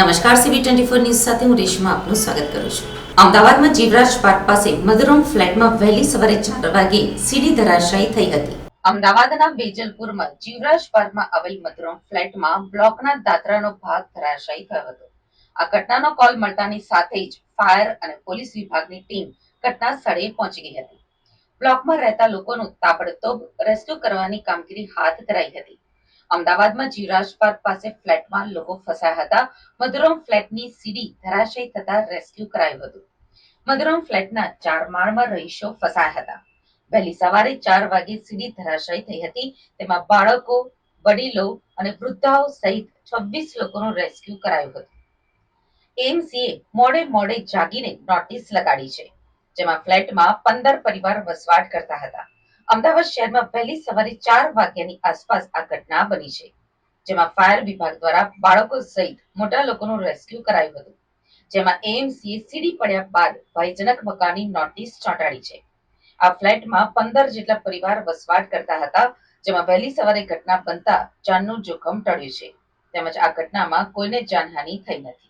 નમસ્કાર, CB24 news સાથે હું રેશમા આપનું સ્વાગત કરું છું। અમદાવાદમાં જીવરાજ પાર્ક પાસે મધુરમ ફ્લેટમાં વહેલી સવારે 4 વાગે સીડી ધરાશાયી થઈ હતી। અમદાવાદના બેજલપુરમાં જીવરાજ પાર્કમાં આવેલ મધુરમ ફ્લેટમાં બ્લોકના દાદરાનો ભાગ ધરાશાયી થયો હતો। આ ઘટનાનો કોલ મળતાની સાથે જ ફાયર અને પોલીસ વિભાગની ટીમ ઘટના સ્થળે પહોંચી ગઈ હતી। બ્લોકમાં રહેતા લોકોનું તાબડતોબ રેસ્ક્યુ કરવાની કામગીરી હાથ ધરાઈ હતી। અમદાવાદમાં જીવરાજ પાર્ક પાસે ફ્લેટમાં લોકો ફસાયા હતા। મધુરમ ફ્લેટની સીડી ધરાશાયી થતા રેસ્ક્યુ કરાયું હતું। મધુરમ ફ્લેટના 4 માળમાં રહીશો ફસાયા હતા। વહેલી સવારે 4 વાગે સીડી ધરાશાયી થઈ હતી। તેમાં બાળકો, વડીલો અને વૃદ્ધાઓ સહિત 26 લોકોનું રેસ્ક્યુ કરાયું હતું। એએમસીએ મોડે જાગીને નોટિસ લગાડી છે, જેમાં ફ્લેટમાં 15 પરિવાર વસવાટ કરતા હતા। અમદાવાદ શહેરમાં વહેલી સવારે 4 વાગ્યાની આસપાસ આ ઘટના બની છે, જેમાં ફાયર વિભાગ દ્વારા બાળકો સહિત મોટા લોકોનું રેસ્ક્યુ કરાયું હતું। જેમાં એએમસીએ સીડી પડ્યા બાદ ભયજનક મકાનની નોટિસ ચોંટાડી છે। આ ફ્લેટમાં 15 જેટલા પરિવાર વસવાટ કરતા હતા, જેમાં વહેલી સવારે ઘટના બનતા જાનનું જોખમ ટળ્યું છે, તેમજ આ ઘટનામાં કોઈને જાનહાનિ થઈ નથી।